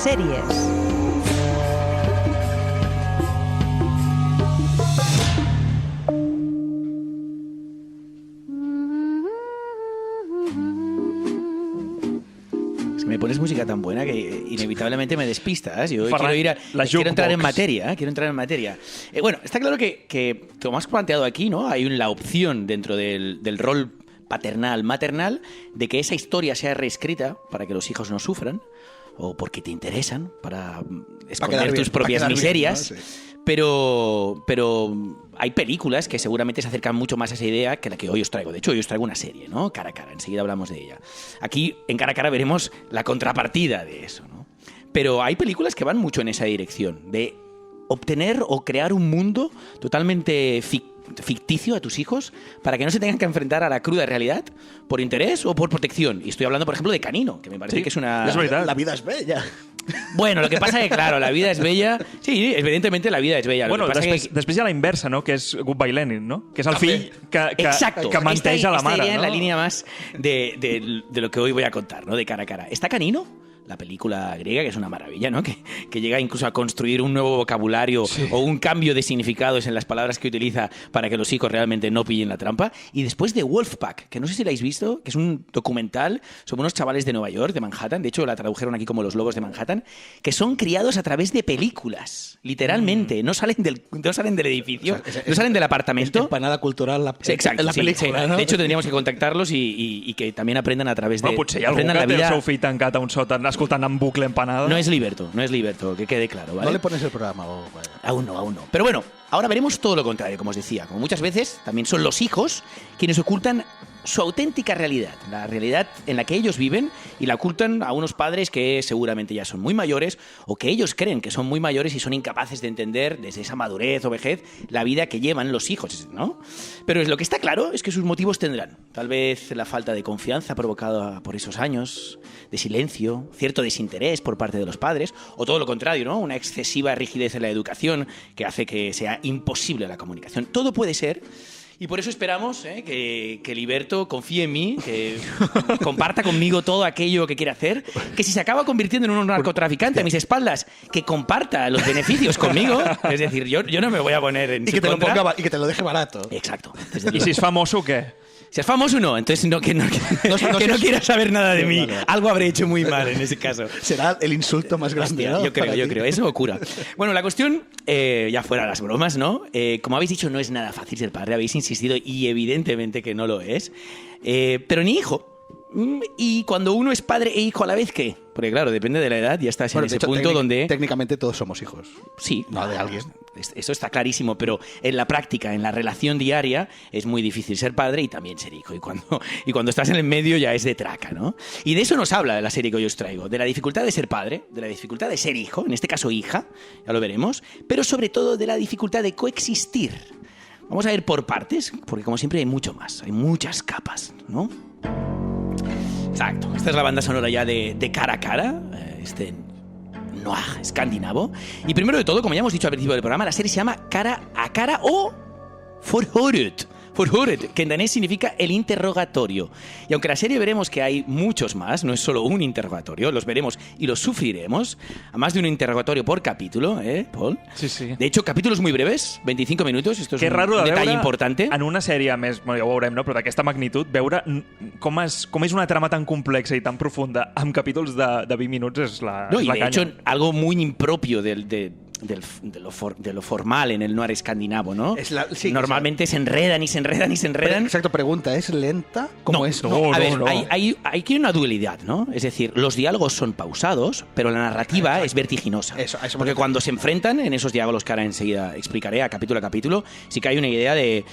series. Me pones música tan buena que inevitablemente me despistas. Yo Ferran, quiero entrar en materia. Bueno, está claro que como has planteado aquí, ¿no? Hay la opción dentro del rol paternal, maternal, de que esa historia sea reescrita para que los hijos no sufran, o porque te interesan, para esconder tus propias miserias. Bien, ¿no? Sí. Pero hay películas que seguramente se acercan mucho más a esa idea que la que hoy os traigo. De hecho, hoy os traigo una serie, ¿no? Cara a cara. Enseguida hablamos de ella. Aquí, en Cara a cara, veremos la contrapartida de eso, ¿no? Pero hay películas que van mucho en esa dirección, de obtener o crear un mundo totalmente ficticio a tus hijos para que no se tengan que enfrentar a la cruda realidad por interés o por protección. Y estoy hablando, por ejemplo, de Canino, que me parece que es una... Es verdad. La vida es bella. Bueno, lo que pasa es que, claro, la vida es bella. Sí, evidentemente la vida és bella. Bueno, després hi ha la inversa, no? Que és Goodbye Lenin, no? Que és el fill que manteix a la mare, esta ¿no? en la línea más de lo que hoy voy a contar, ¿no? De Cara a cara. ¿Está Canino? La película griega, que es una maravilla, ¿no? Que llega incluso a construir un nuevo vocabulario o un cambio de significados en las palabras que utiliza para que los hijos realmente no pillen la trampa. Y después de Wolfpack, que no sé si la habéis visto, que es un documental sobre unos chavales de Nueva York, de Manhattan, de hecho la tradujeron aquí como Los Lobos de Manhattan, que son criados a través de películas, literalmente. No salen del edificio, no salen del apartamento. Empanada cultural Sí, exacto, en la película, sí. ¿no? De hecho, tendríamos que contactarlos y que también aprendan a través de... Bueno, potser hi ha algú aprendan que la té el vida. seu fill tancat a un sòtan escoltant en bucle empanada. No es Liberto, que quede claro, ¿vale? No le pones el programa. Aún no. Pero bueno, ahora veremos todo lo contrario, como os decía. Como muchas veces, también son los hijos quienes ocultan su auténtica realidad, la realidad en la que ellos viven, y la ocultan a unos padres que seguramente ya son muy mayores o que ellos creen que son muy mayores y son incapaces de entender desde esa madurez o vejez la vida que llevan los hijos, ¿no? Pero lo que está claro es que sus motivos tendrán. Tal vez la falta de confianza provocada por esos años de silencio, cierto desinterés por parte de los padres, o todo lo contrario, ¿no? Una excesiva rigidez en la educación que hace que sea imposible la comunicación. Todo puede ser. Y por eso esperamos que Liberto confíe en mí, que comparta conmigo todo aquello que quiere hacer, que si se acaba convirtiendo en un narcotraficante a mis espaldas, que comparta los beneficios conmigo. Es decir, yo no me voy a poner en Y su que te contra. lo ponga y que te lo deje barato. Exacto. I si és famoso, què? Si es famoso, no. Entonces que no quiera saber nada de mí. Vale. Algo habré hecho muy mal en ese caso. Será el insulto más grande, Hostia, ¿no? yo Para ti. creo. Eso ocurra. Bueno, la cuestión, ya fuera las bromas, ¿no? Como habéis dicho, no es nada fácil ser padre. Habéis insistido y evidentemente que no lo es. Pero ni hijo. Y cuando uno es padre e hijo a la vez, ¿qué? Porque claro, depende de la edad, ya estás en Bueno, de ese hecho, punto donde... técnicamente todos somos hijos. Sí. No de alguien. Eso está clarísimo, pero en la práctica, en la relación diaria, es muy difícil ser padre y también ser hijo. Y cuando estás en el medio ya es de traca, ¿no? Y de eso nos habla de la serie que hoy os traigo. De la dificultad de ser padre, de la dificultad de ser hijo, en este caso hija, ya lo veremos, pero sobre todo de la dificultad de coexistir. Vamos a ver por partes, porque como siempre hay mucho más, hay muchas capas, ¿no? Exacto. Esta es la banda sonora ya de Cara a cara, este noir escandinavo. Y primero de todo, como ya hemos dicho al principio del programa, la serie se llama Cara a cara o Forhøret. Forhøret, que en danés significa el interrogatorio. Y aunque en la serie veremos que hay muchos más, no es solo un interrogatorio, los veremos y los sufriremos, a más de un interrogatorio por capítulo, Paul? Sí. De hecho, capítulos muy breves, 25 minutos, esto es Que és raro de detalle veure importante. en una sèrie més, bueno, ja ho veurem, no? Però d'aquesta magnitud, veure com és una trama tan complexa i tan profunda amb capítols de 20 minuts és la, No, és y la de canya. hecho, algo muy impropio de lo formal en el noir escandinavo, ¿no? Sí, Normalmente se enredan y se enredan y se enredan. Exacto, pregunta, ¿es lenta? ¿Cómo es? no. A ver, hay aquí una dualidad, ¿no? Es decir, los diálogos son pausados, pero la narrativa es vertiginosa. Eso me Porque refiero. cuando se enfrentan en esos diálogos que ahora enseguida explicaré a capítulo, sí que hay una idea de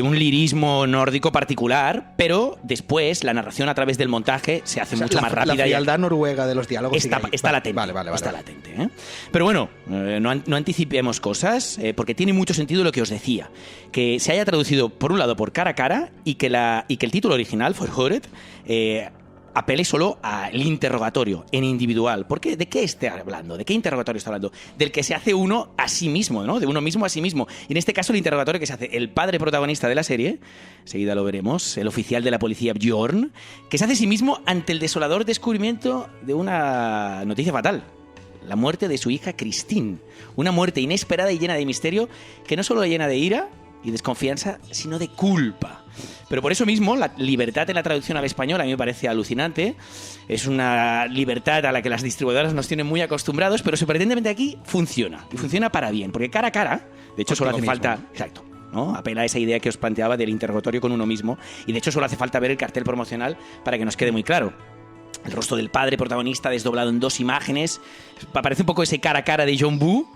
un lirismo nórdico particular, pero después la narración a través del montaje se hace mucho más rápida. La y frialdad noruega de los diálogos Está latente. Vale. Está latente, ¿eh? Pero bueno, no anticipemos cosas, porque tiene mucho sentido lo que os decía. Que se haya traducido, por un lado, por Cara a cara y que el título original, Forhøret, apele solo al interrogatorio en individual. ¿Por qué? ¿De qué está hablando? ¿De qué interrogatorio está hablando? Del que se hace uno a sí mismo, ¿no? De uno mismo a sí mismo. Y en este caso el interrogatorio que se hace el padre protagonista de la serie, enseguida lo veremos, el oficial de la policía Bjorn, que se hace a sí mismo ante el desolador descubrimiento de una noticia fatal. la muerte de su hija Christine. Una muerte inesperada y llena de misterio que no solo llena de ira y desconfianza, sino de culpa. Pero por eso mismo, la libertad en la traducción al español a mí me parece alucinante. Es una libertad a la que las distribuidoras nos tienen muy acostumbrados, pero sorprendentemente aquí funciona. Y funciona para bien, porque cara a cara, de hecho solo hace falta... Exacto. ¿no? Apela a esa idea que os planteaba del interrogatorio con uno mismo. Y de hecho solo hace falta ver el cartel promocional para que nos quede muy claro. El rostro del padre protagonista desdoblado en 2 imágenes. Parece un poco ese cara a cara de John Woo,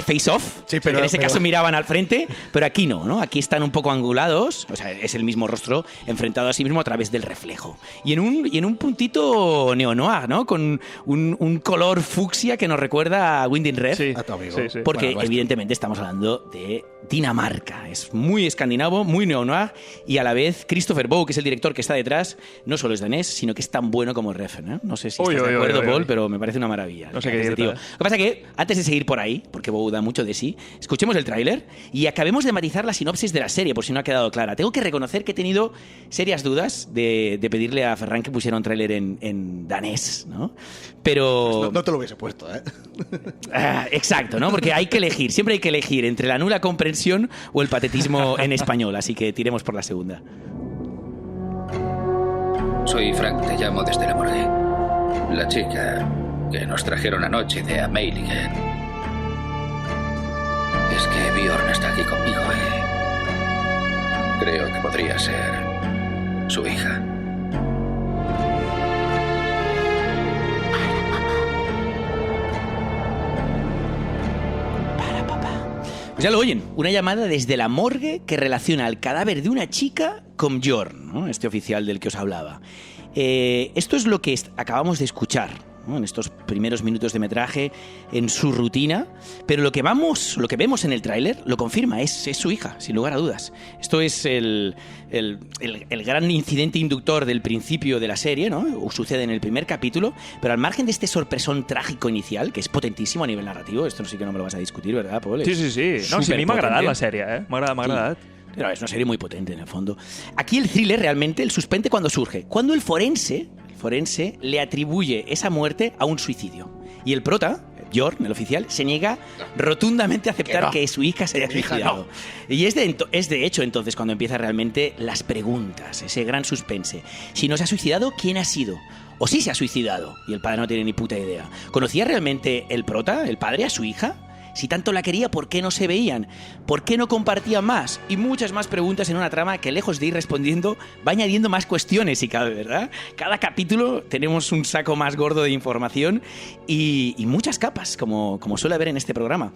Face Off, sí, pero, que en ese caso miraban al frente, pero aquí no. Aquí están un poco angulados, o sea, es el mismo rostro enfrentado a sí mismo a través del reflejo. Y en un puntito neo-noir, ¿no? Con un color fucsia que nos recuerda a Winding Refn. Sí, a tu amigo. Sí, sí. Porque Bueno, evidentemente estamos hablando de Dinamarca. Es muy escandinavo, muy neo-noir, y a la vez Christopher Boe, que es el director que está detrás, no solo es danés, sino que es tan bueno como Refn, ¿eh? No sé si estás de acuerdo, Paul, pero me parece una maravilla. No sé qué decirte, tío. Lo que pasa es que, antes de seguir por ahí, porque Boe da mucho de sí, escuchemos el tráiler y acabemos de matizar la sinopsis de la serie, por si no ha quedado clara. Tengo que reconocer que he tenido serias dudas de pedirle a Ferran que pusiera un tráiler en danés, ¿no? Pero... No te lo hubiese puesto, ¿eh? Exacto, ¿no? Porque hay que elegir, siempre hay que elegir entre la nula comprensión o el patetismo en español, así que tiremos por la segunda. Soy Frank, te llamo desde la morgue. La chica que nos trajeron anoche de Ameiligen. Es que Bjorn está aquí conmigo y creo que podría ser su hija. Pues ya lo oyen, una llamada desde la morgue que relaciona el cadáver de una chica con Bjorn, ¿no? Este oficial del que os hablaba. Esto es lo que acabamos de escuchar, ¿no? En estos primeros minutos de metraje, en su rutina, pero lo que vemos en el tráiler lo confirma, es su hija, sin lugar a dudas. Esto es el gran incidente inductor del principio de la serie, ¿no? Sucede en el primer capítulo, pero al margen de este sorpresón trágico inicial, que es potentísimo a nivel narrativo, esto sí que no me lo vas a discutir, ¿verdad, Paul? Sí. No, sí, a mi m'ha agradat la sèrie, eh? M'ha agradat. Pero es una serie muy potente en el fondo. Aquí el thriller realmente, el suspense cuando surge, cuando el forense le atribuye esa muerte a un suicidio. Y el prota, Bjorn, el oficial, se niega rotundamente a aceptar que su hija se haya suicidado. Y es de hecho entonces cuando empiezan realmente las preguntas, ese gran suspense. Si no se ha suicidado, ¿quién ha sido? O si se ha suicidado y el padre no tiene ni puta idea. ¿Conocía realmente el prota, el padre, a su hija? Si tanto la quería, ¿por qué no se veían? ¿Por qué no compartían más? Y muchas más preguntas en una trama que, lejos de ir respondiendo, va añadiendo más cuestiones, si cabe, ¿verdad? Cada capítulo tenemos un saco más gordo de información y muchas capas, como suele haber en este programa.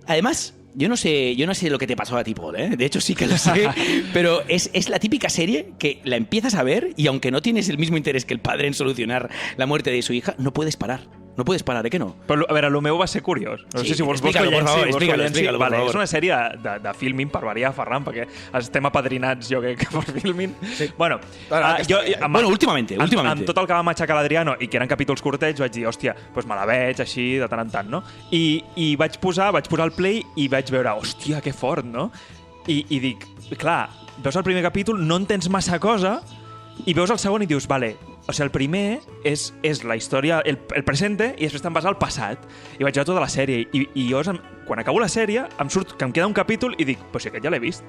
Además, yo no sé lo que te pasó a ti, Paul, ¿eh? De hecho sí que lo sé, pero es la típica serie que la empiezas a ver y aunque no tienes el mismo interés que el padre en solucionar la muerte de su hija, no puedes parar. No puedes parar, que no? Però, a veure, el meu va ser curiós. No sé si vols que explica-lo, vale, por favor. És una sèrie de Filmin, per variar, Ferran, perquè estem apadrinats, jo crec, per Filmin. Sí. Bueno, últimamente. Amb tot el que vam aixecar l'Adriano i que eren capítols curtets, vaig dir, hòstia, doncs me la veig així de tant en tant, no? I vaig posar el play i vaig veure, hòstia, que fort, no? I dic, clar, veus el primer capítol, no entens massa cosa, i veus el segon i dius, vale, o sigui, el primer és la història, el presente, i després te'n vas al passat. I vaig veure tota la sèrie. I jo, quan acabo la sèrie, em surt que em queda un capítol i dic, pues si aquest ja l'he vist.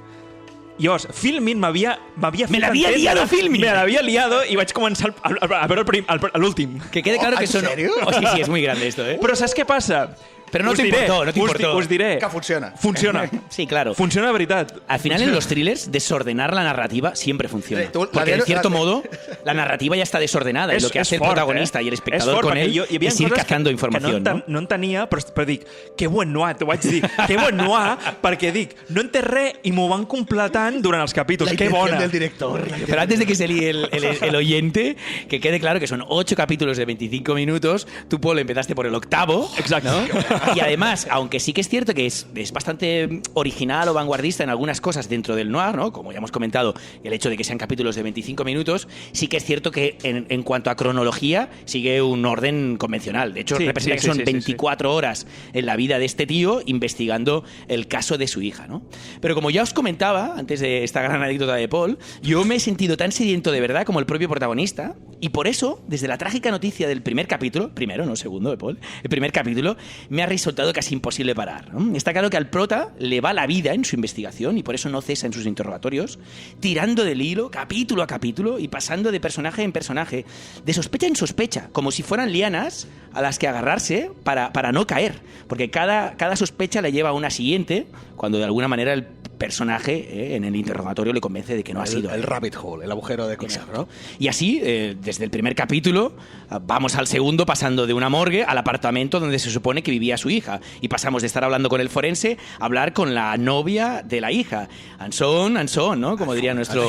Llavors, Filmin m'havia fet... Me l'havia liado, Filmin! Me l'havia liado i vaig començar a veure l'últim. Que quede claro que son... Oh, sí, es muy grande esto, ¿eh? Però saps què passa? Pero no te importó. Us diré. Que funciona. Funciona. Sí, claro. Funciona de veritat. Al final, en los thrillers, desordenar la narrativa siempre funciona. Porque, en cierto modo, la narrativa ya está desordenada. Y lo que hace el protagonista y el espectador con él es ir cazando información. No entenia, però dic, que buen noir, t'ho vaig dir. Que buen noir, perquè dic, no he entès res i m'ho van completant durant els capítols. La que bona. del director. Pero antes de que se líe el oyente, que quede claro que son 8 capítulos de 25 minutos. Tú, Paul, empezaste por el octavo. Exacto. ¿no? Y además, aunque sí que es cierto que es bastante original o vanguardista en algunas cosas dentro del noir, ¿no? Como ya hemos comentado, el hecho de que sean capítulos de 25 minutos, sí que es cierto que en cuanto a cronología sigue un orden convencional. De hecho, representa que son 24 horas en la vida de este tío investigando el caso de su hija, ¿no? Pero como ya os comentaba, antes de esta gran anécdota de Paul, yo me he sentido tan sediento de verdad como el propio protagonista, y por eso, desde la trágica noticia del primer capítulo, primero, no segundo, de Paul, el primer capítulo, me ha resultado casi imposible parar, ¿no? Está claro que al prota le va la vida en su investigación y por eso no cesa en sus interrogatorios, tirando del hilo capítulo a capítulo y pasando de personaje en personaje, de sospecha en sospecha, como si fueran lianas a las que agarrarse para no caer, porque cada sospecha le lleva a una siguiente, cuando de alguna manera el personaje en el interrogatorio le convence de que no ha sido el rabbit hole, el agujero de conejo, ¿no? Y así, desde el primer capítulo, vamos al segundo, pasando de una morgue al apartamento donde se supone que vivía su hija, y pasamos de estar hablando con el forense a hablar con la novia de la hija. And so on, ¿no? Como diría nuestro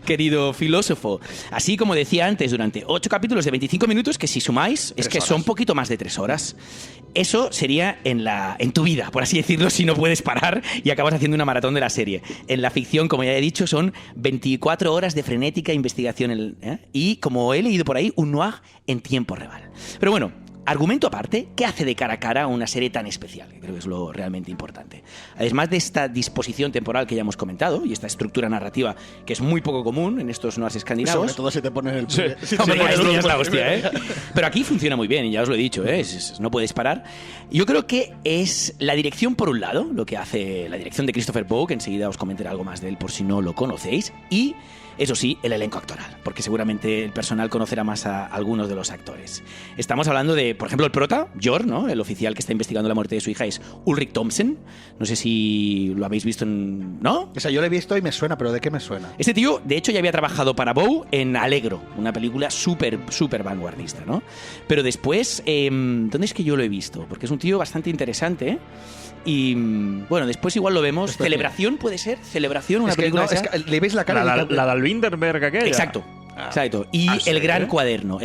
querido filósofo. Así, como decía antes, durante 8 capítulos de 25 minutos, que si sumáis, es que son poquito más de 3 horas. Eso sería en tu vida, por así decirlo, si no puedes parar y acabas haciendo una maratón de la serie. En la ficción, como ya he dicho, son 24 horas de frenética investigación y, como he leído por ahí, un noir en tiempo real. Pero bueno, argumento aparte, ¿qué hace de cara a cara a una serie tan especial? Que creo que es lo realmente importante. Además de esta disposición temporal que ya hemos comentado y esta estructura narrativa que es muy poco común en estos noirs escandinavos. Sobre todo si te ponen el... Es la hostia, ¿eh? Pero aquí funciona muy bien y ya os lo he dicho, ¿eh? No puedes parar. Yo creo que es la dirección, por un lado, lo que hace la dirección de Christopher Bogue, que enseguida os comentaré algo más de él por si no lo conocéis, y eso sí, el elenco actoral, porque seguramente el personal conocerá más a algunos de los actores. Estamos hablando de, por ejemplo, el prota, Jor, ¿no? El oficial que está investigando la muerte de su hija es Ulrik Thomsen. No sé si lo habéis visto ¿no? O sea, yo lo he visto y me suena, pero ¿de qué me suena? Este tío, de hecho, ya había trabajado para Bow en Allegro, una película súper vanguardista, ¿no? Pero después, ¿dónde es que yo lo he visto? Porque es un tío bastante interesante, ¿eh? Y bueno, después igual lo vemos. Después, ¿Celebración puede ser? ¿Celebración? ¿Una es que película no, es que le veis la cara. La del Winterberg aquella. Exacto. Exacto. Y el gran cuaderno.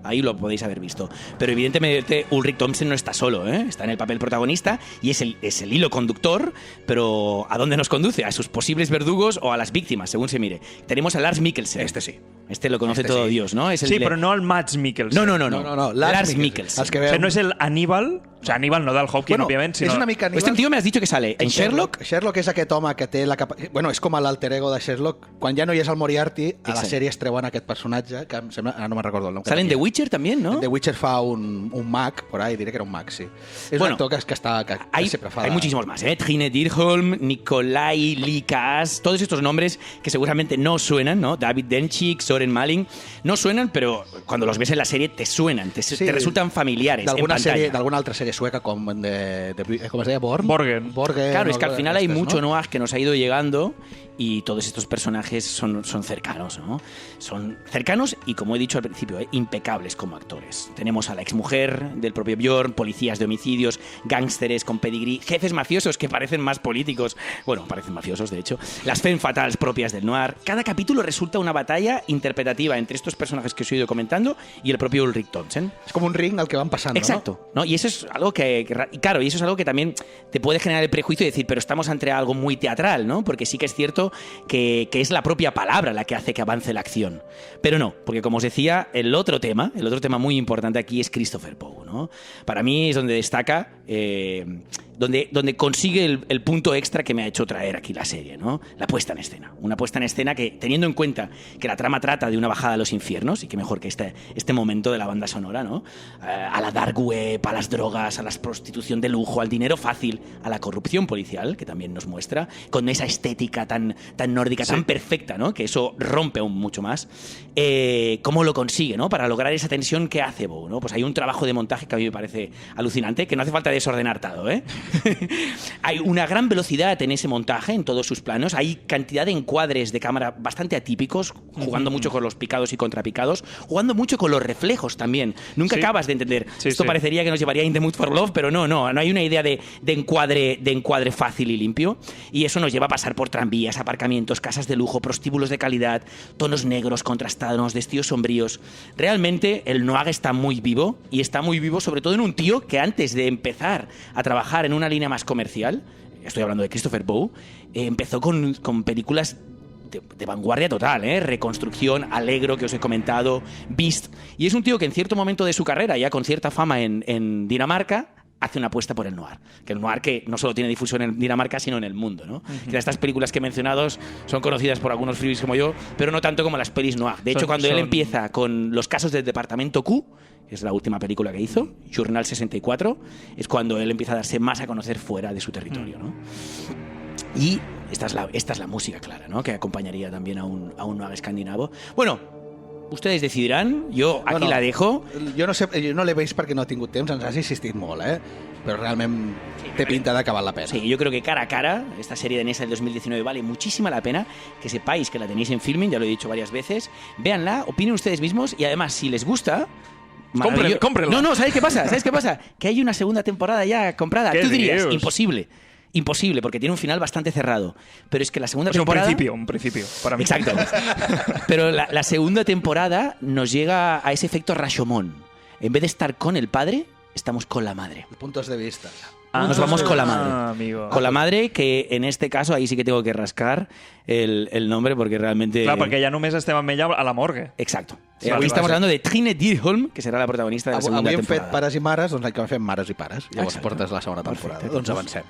Ahí lo podéis haber visto. Pero evidentemente Ulrik Thomsen no está solo, ¿eh? Está en el papel protagonista y es el hilo conductor, pero ¿a dónde nos conduce? ¿A sus posibles verdugos o a las víctimas, según se mire? Tenemos a Lars Mikkelsen. Este sí. Este lo conoce todo Dios, ¿no? Es el pero no el Mads Mikkelsen. No. Lars Mikkelsen. O sea, no es el Aníbal. O sea, Aníbal no del Hopkins, òbviament, sinó... És una mica Aníbal. Este tío me has dicho que sale en Sherlock. Sherlock és aquest home que té la capacitat... Bueno, és com l'alter ego de Sherlock. Quan ja no hi és el Moriarty, a la sèrie es treuen aquest personatge, que em sembla... no me'n recordo el nom. Sale en The Witcher también, ¿no? The Witcher fa un mag, por ahí, diré que era un mag, sí. És un actor que siempre fa... Hay muchísimos más, ¿eh? Trine Dirholm, Nikolai Likas, todos estos nombres que seguramente no suenan, ¿no? David Denchik, Soren Malin, no suenan, pero cuando los ves en la serie te suenan, te resultan familiares en pantalla. D'alguna altra sèrie sueca com ¿cómo se llama? Borgen. Claro, es que al final hay mucho noir que nos ha ido llegando y todos estos personajes son cercanos, ¿no? Son cercanos y, como he dicho al principio, impecables como actores. Tenemos a la exmujer del propio Bjorn, policías de homicidios, gángsteres con pedigrí, jefes mafiosos que parecen más políticos, bueno, parecen mafiosos de hecho, las femme fatales propias del noir. Cada capítulo resulta una batalla interpretativa entre estos personajes que os he ido comentando y el propio Ulrik Thomsen. Es como un ring al que van pasando, exacto, ¿no? Y eso es algo que claro, y eso es algo que también te puede generar el prejuicio de decir, pero estamos ante algo muy teatral, ¿no? Porque sí que es cierto que es la propia palabra la que hace que avance la acción. Pero no, porque como os decía, el otro tema muy importante aquí es Christopher Bogue, ¿no? Para mí es donde destaca, donde consigue el punto extra que me ha hecho traer aquí la serie, ¿no? La puesta en escena. Una puesta en escena que, teniendo en cuenta que la trama trata de una bajada a los infiernos, y que mejor que este momento de la banda sonora, ¿no? A la dark web, a las drogas, a la prostitución de lujo, al dinero fácil, a la corrupción policial, que también nos muestra, con esa estética tan nórdica, tan perfecta, ¿no? Que eso rompe aún mucho más. ¿Cómo lo consigue, ¿no? Para lograr esa tensión que hace Bogue, ¿no? Pues hay un trabajo de montaje que a mí me parece alucinante, que no hace falta desordenar todo, ¿eh? Hay una gran velocidad en ese montaje, en todos sus planos. Hay cantidad de encuadres de cámara bastante atípicos, jugando mucho con los picados y contrapicados, jugando mucho con los reflejos también. Nunca acabas de entender. Esto parecería que nos llevaría a In the Mood for Love, pero no hay una idea de encuadre fácil y limpio. Y eso nos lleva a pasar por tranvías, aparcamientos, casas de lujo, prostíbulos de calidad, tonos negros contrastados, destellos sombríos. Realmente el noir está muy vivo, y está muy vivo vivo, sobre todo en un tío que antes de empezar a trabajar en una línea más comercial, estoy hablando de Christopher Bow, empezó con películas de vanguardia total, Reconstrucción, Alegro, que os he comentado, Beast. Y es un tío que en cierto momento de su carrera, ya con cierta fama en Dinamarca, hace una apuesta por el noir. Que el noir que no solo tiene difusión en Dinamarca, sino en el mundo, ¿no? Que estas películas que he mencionado son conocidas por algunos freebies como yo, pero no tanto como las pelis noir. De hecho, cuando él empieza con Los casos del Departamento Q, que es la última película que hizo, Journal 64, es cuando él empieza a darse más a conocer fuera de su territorio, ¿no? Y esta es la música clara, ¿no? Que acompañaría también a un noir escandinavo. Bueno, ustedes decidirán, jo aquí la dejo. Jo no l'he vist perquè no he tingut temps, ens has insistit molt, però realment té pinta d'acabar la pena. Sí, yo creo que cara a cara, esta serie danesa del 2019 vale muchísima la pena, que sepáis que la tenéis en Filmin, ya lo he dicho varias veces, véanla, opinen ustedes mismos y además, si les gusta... Cómprenla. No, ¿sabéis qué pasa? Que hay una segunda temporada ya comprada. Tú dirías, imposible, porque tiene un final bastante cerrado. Pero es que la segunda temporada... Un principio, para mí. Exacto. Pero la segunda temporada nos llega a ese efecto Rashomon. En vez de estar con el padre, estamos con la madre. Puntos de vista. Nos vamos con la madre. Amigo. Con la madre, que en este caso ahí sí que tengo que rascar el nombre porque realmente... Clar, perquè ja només estem amb ella a la morgue. Exacto. Avui estamos hablando de Trine Dyrholm, que serà la protagonista de la segunda temporada. Avui hem fet pares i mares, doncs l'any que fem mares i pares. Llavors portes la segona temporada. Perfecte. Doncs avancem.